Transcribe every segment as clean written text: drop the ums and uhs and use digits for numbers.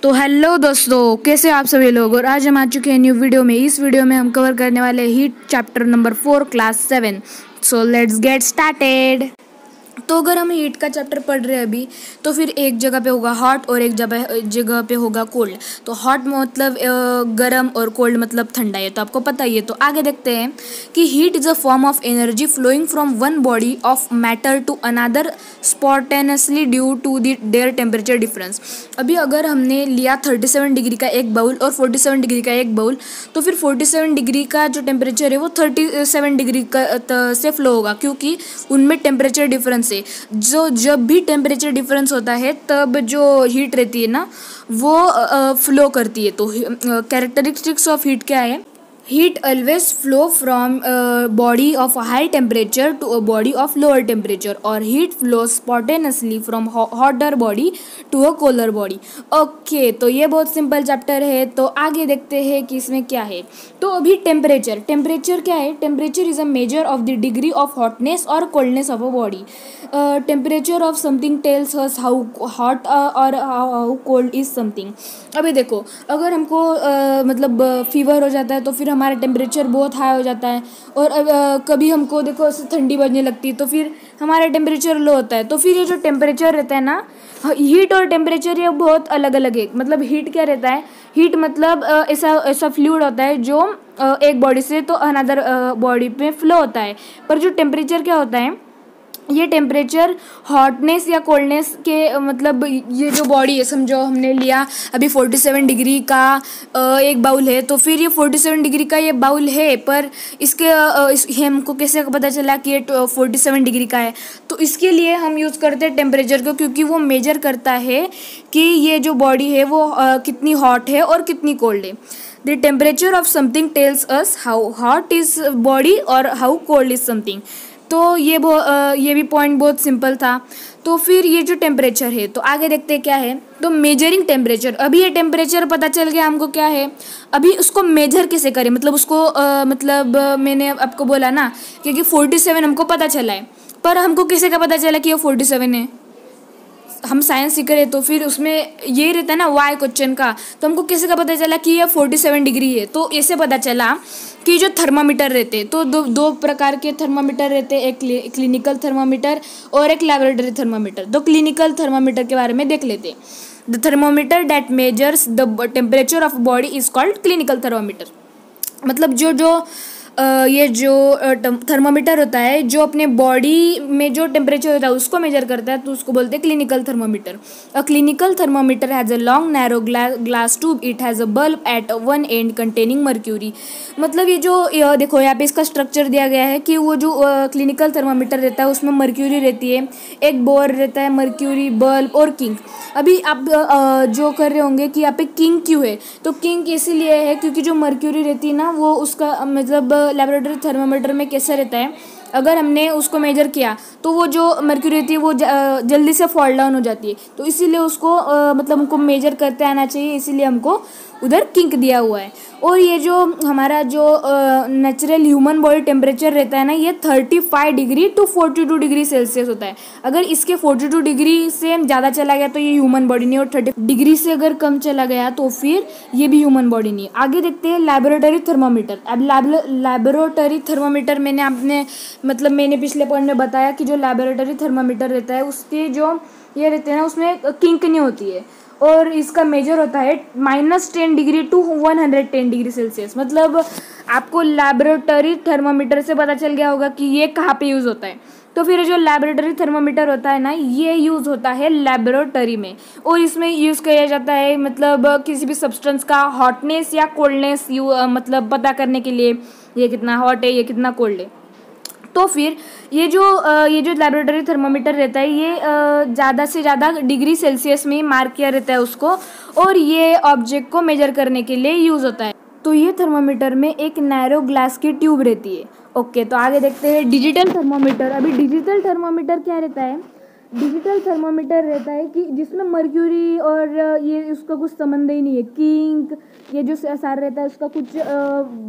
तो हेलो दोस्तों, कैसे आप सभी लोग। और आज हम आ चुके हैं न्यू वीडियो में। इस वीडियो में हम कवर करने वाले heat chapter number 4 class 7। So let's get started. तो अगर हम हीट का चैप्टर पढ़ रहे हैं अभी, तो फिर एक जगह पे होगा हॉट और एक जगह पे होगा कोल्ड। तो हॉट मतलब गर्म और कोल्ड मतलब ठंडा, है तो आपको पता ही है। तो आगे देखते हैं कि heat is a form of energy flowing from one body of matter to another spontaneously due to their temperature difference. अभी अगर हमने लिया 37 डिग्री का एक बाउल और 47 डिग्री का एक बाउल, तो फिर 47 डिग्री का जो टेम्परेचर है वो 37 डिग्री से फ्लो होगा, क्योंकि उनमें टेम्परेचर डिफरेंस है। जो जब भी टेम्परेचर डिफरेंस होता है तब जो हीट रहती है ना वो फ्लो करती है। तो कैरेक्टरिस्टिक्स ऑफ हीट क्या है? Heat always flow from a body of a high temperature to a body of lower temperature, और heat flows spontaneously from hotter body to a colder body। Okay, तो ये बहुत simple chapter है। तो आगे देखते हैं कि इसमें क्या है। तो अभी टेम्परेचर क्या है? Temperature is a measure of the degree of hotness और coldness of a body. Temperature of something tells us how hot और हाउ कोल्ड इज समथिंग। अभी देखो, अगर हमको मतलब फीवर हो जाता है तो फिर हमारा टेम्परेचर बहुत हाई हो जाता है, और कभी हमको देखो ठंडी बजने लगती है तो फिर हमारा टेम्परेचर लो होता है। तो फिर ये जो टेम्परेचर रहता है ना, हीट और टेम्परेचर ये बहुत अलग अलग है। मतलब हीट क्या रहता है? हीट मतलब ऐसा फ्लूइड होता है जो एक बॉडी से तो अनदर बॉडी पे फ्लो होता है। पर जो टेम्परेचर क्या होता है, ये टेम्परेचर हॉटनेस या कोल्डनेस के मतलब ये जो बॉडी है, समझो हमने लिया अभी 47 डिग्री का एक बाउल है, तो फिर ये 47 डिग्री का ये बाउल है, पर इसके हमको कैसे पता चला कि ये 47 डिग्री का है? तो इसके लिए हम यूज़ करते हैं टेम्परेचर को, क्योंकि वो मेजर करता है कि ये जो बॉडी है वो कितनी हॉट है और कितनी कोल्ड है। The temperature of something tells us how hot is body और हाउ कोल्ड इज समथिंग। तो ये भी पॉइंट बहुत सिंपल था। तो फिर ये जो टेम्परेचर है, तो आगे देखते हैं क्या है। तो मेजरिंग टेम्परेचर, अभी ये टेम्परेचर पता चल गया हमको क्या है। अभी उसको मेजर कैसे करें? मतलब उसको मैंने आपको बोला ना, क्योंकि 47 हमको पता चला है, पर हमको कैसे का पता चला कि वो 47 है? हम साइंस सीख रहे, तो फिर उसमें ये रहता है ना वाई क्वेश्चन का। तो हमको कैसे का पता चला कि ये 47 डिग्री है? तो ऐसे पता चला कि जो थर्मामीटर रहते हैं, तो दो प्रकार के थर्मामीटर रहते हैं, एक क्लिनिकल थर्मामीटर और एक लैबोरेटरी थर्मामीटर। तो क्लिनिकल थर्मामीटर के बारे में देख लेते हैं। The thermometer that measures the temperature of body is called clinical thermometer. मतलब ये जो थर्मामीटर होता है जो अपने बॉडी में जो टेम्परेचर होता है उसको मेजर करता है, तो उसको बोलते हैं clinical thermometer. A clinical thermometer has a long narrow glass tube, it has a bulb at one end containing mercury. मतलब ये देखो यहाँ पे इसका स्ट्रक्चर दिया गया है कि वो जो क्लिनिकल थर्मामीटर रहता है उसमें मर्क्यूरी रहती है, एक बोर रहता है, मर्क्यूरी, बल्ब और किंक। अभी आप जो कर रहे होंगे कि यहाँ पे किंक क्यों है? तो किंक इसीलिए है क्योंकि जो मर्क्यूरी रहती है ना वो उसका मतलब लैबोरेटरी थर्मामीटर में कैसा रहता है, अगर हमने उसको मेजर किया तो वो जो मर्क्यूरी रहती है वो जल्दी से फॉल डाउन हो जाती है। तो इसीलिए उसको मतलब हमको मेजर करते आना चाहिए, इसीलिए हमको उधर किंक दिया हुआ है। और ये जो हमारा जो नेचुरल ह्यूमन बॉडी टेम्परेचर रहता है ना, ये 35 डिग्री टू 42 डिग्री सेल्सियस होता है। अगर इसके 42 डिग्री से ज़्यादा चला गया तो ये ह्यूमन बॉडी नहीं, और 30 डिग्री से अगर कम चला गया तो फिर ये भी ह्यूमन बॉडी नहीं। आगे देखते हैं लैबोरेटरी थर्मामीटर। अब लैबोरेटरी थर्मामीटर मैंने पिछले पॉइंट में बताया कि जो लैबोरेटरी थर्मामीटर रहता है उसके जो ये रहते हैं ना उसमें किंक नहीं होती है, और इसका मेजर होता है -10 डिग्री टू 110 डिग्री सेल्सियस। मतलब आपको लैबोरेटरी थर्मामीटर से पता चल गया होगा कि ये कहाँ पे यूज़ होता है। तो फिर जो लैबोरेटरी थर्मामीटर होता है ना, ये यूज़ होता है लैबोरेटरी में, और इसमें यूज़ किया जाता है मतलब किसी भी सब्सटेंस का हॉटनेस या कोल्डनेस मतलब पता करने के लिए, ये कितना हॉट है, ये कितना कोल्ड है। तो फिर ये जो लैबोरेटरी थर्मामीटर रहता है ये ज़्यादा से ज़्यादा डिग्री सेल्सियस में मार्क किया रहता है उसको, और ये ऑब्जेक्ट को मेजर करने के लिए यूज़ होता है। तो ये थर्मामीटर में एक नैरो ग्लास की ट्यूब रहती है। ओके, तो आगे देखते हैं डिजिटल थर्मामीटर। अभी डिजिटल थर्मामीटर क्या रहता है? डिजिटल थर्मामीटर रहता है कि जिसमें मर्क्यूरी और ये उसका कुछ संबंध ही नहीं है। किंक ये जो सार रहता है उसका कुछ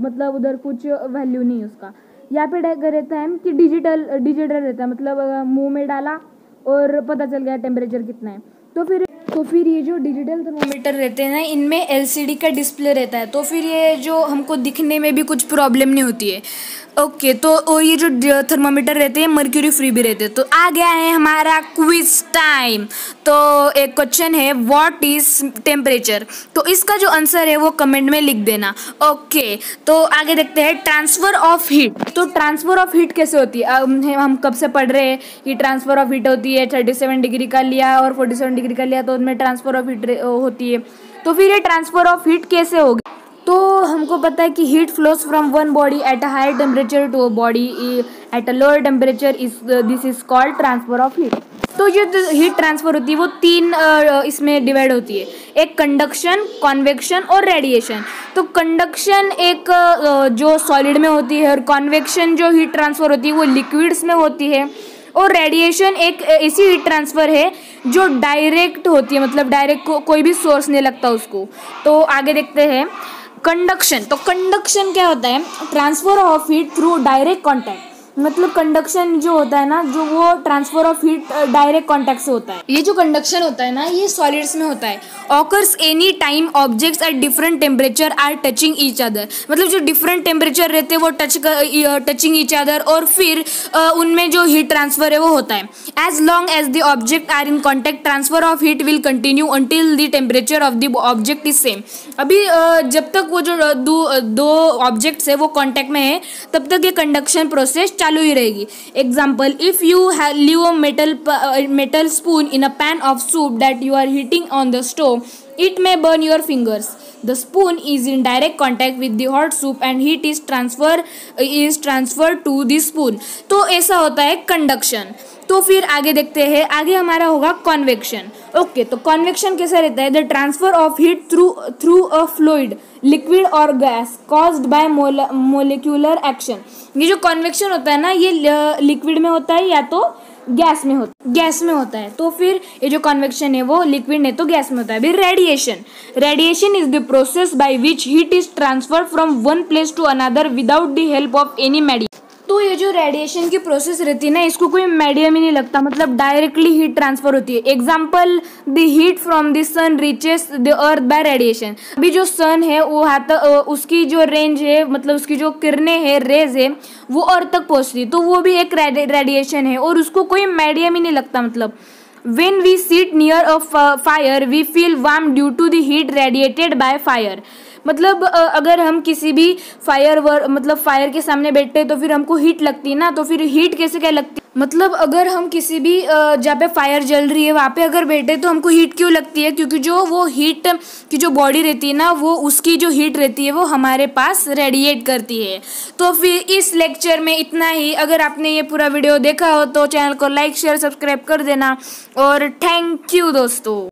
मतलब उधर कुछ वैल्यू नहीं है उसका। यहाँ पे रहता है कि डिजिटल रहता है, मतलब मुंह में डाला और पता चल गया टेम्परेचर कितना है। तो फिर तो फिर ये जो डिजिटल थर्मोमीटर रहते हैं ना, इनमें एलसीडी का डिस्प्ले रहता है, तो फिर ये जो हमको दिखने में भी कुछ प्रॉब्लम नहीं होती है। ओके, तो ये जो थर्मोमीटर रहते हैं मर्क्यूरी फ्री भी रहते हैं। तो आ गया है हमारा क्विज टाइम। तो एक क्वेश्चन है, व्हाट इज टेम्परेचर। तो इसका जो आंसर है वो कमेंट में लिख देना। ओके, तो आगे देखते हैं, ट्रांसफर ऑफ हीट। तो ट्रांसफर ऑफ हीट कैसे होती है, हम कब से पढ़ रहे हैं कि ट्रांसफर ऑफ हीट होती है 37 डिग्री का लिया और 47 डिग्री का लिया तो उनमें ट्रांसफर ऑफ हीट होती है। तो फिर ये ट्रांसफर ऑफ हीट कैसे होगी। तो हमको पता है कि heat flows from one body at a higher temperature to a body at a lower temperature, this is called transfer of heat. तो जो हीट ट्रांसफर होती है वो तीन इसमें डिवाइड होती है, एक कंडक्शन, कॉन्वेक्शन और रेडिएशन। तो कंडक्शन एक जो सॉलिड में होती है और कॉन्वेक्शन जो हीट ट्रांसफर होती है वो लिक्विड्स में होती है, और रेडिएशन एक ऐसी हीट ट्रांसफ़र है जो डायरेक्ट होती है, मतलब डायरेक्ट कोई भी सोर्स नहीं लगता उसको। तो आगे देखते हैं कंडक्शन। तो कंडक्शन क्या होता है, transfer of heat through direct contact. मतलब कंडक्शन जो होता है ना, जो वो transfer of heat direct contact से होता है। ये जो कंडक्शन होता है ना, ये सॉलिड्स में होता है। Occurs any time objects at different temperature are touching each other. मतलब जो डिफरेंट टेम्परेचर रहते हैं वो टचिंग ईच अदर, और फिर उनमें जो हीट ट्रांसफर है वो होता है। As long as the object are in contact, transfer of heat will continue until the temperature of the object is same. अभी जब तक वो जो दो ऑब्जेक्ट्स है वो कॉन्टैक्ट में है तब तक ये कंडक्शन प्रोसेस चालू ही रहेगी। Example, if you leave a metal spoon in a pan of soup that you are heating on the stove, it may burn your fingers. The spoon is in direct contact with the hot soup and heat is transferred to the spoon. तो ऐसा होता है conduction. तो फिर आगे देखते हैं, आगे हमारा होगा कॉन्वेक्शन। ओके, तो कॉन्वेक्शन कैसा रहता है, the transfer of heat through a fluid, liquid और gas caused by molecular action. ये जो कॉन्वेक्शन होता है ना, ये लिक्विड में होता है या तो गैस में होता है। तो फिर ये जो कन्वेक्शन है वो लिक्विड नहीं तो गैस में होता है। फिर radiation is the process by which heat is transferred from one place to another without the help of any medium. तो ये जो रेडिएशन की प्रोसेस रहती है ना, इसको कोई मीडियम ही नहीं लगता, मतलब डायरेक्टली हीट ट्रांसफर होती है। Example, the heat from the sun reaches the earth by radiation. अभी जो सन है वो उसकी जो रेंज है, मतलब उसकी जो किरणें है, रेज है, वो अर्थ तक पहुँचती है, तो वो भी एक रेडिएशन है और उसको कोई मीडियम ही नहीं लगता। मतलब when we sit near a fire we feel warm due to the heat radiated by fire। मतलब अगर हम किसी भी फायर के सामने बैठते हैं तो फिर हमको हीट लगती है ना। तो फिर हीट कैसे क्या लगती है, मतलब अगर हम किसी भी जहाँ पे फायर जल रही है वहाँ पे अगर बैठे तो हमको हीट क्यों लगती है, क्योंकि जो वो हीट की जो बॉडी रहती है ना, वो उसकी जो हीट रहती है वो हमारे पास रेडिएट करती है। तो फिर इस लेक्चर में इतना ही। अगर आपने ये पूरा वीडियो देखा हो तो चैनल को लाइक शेयर सब्सक्राइब कर देना, और थैंक यू दोस्तों।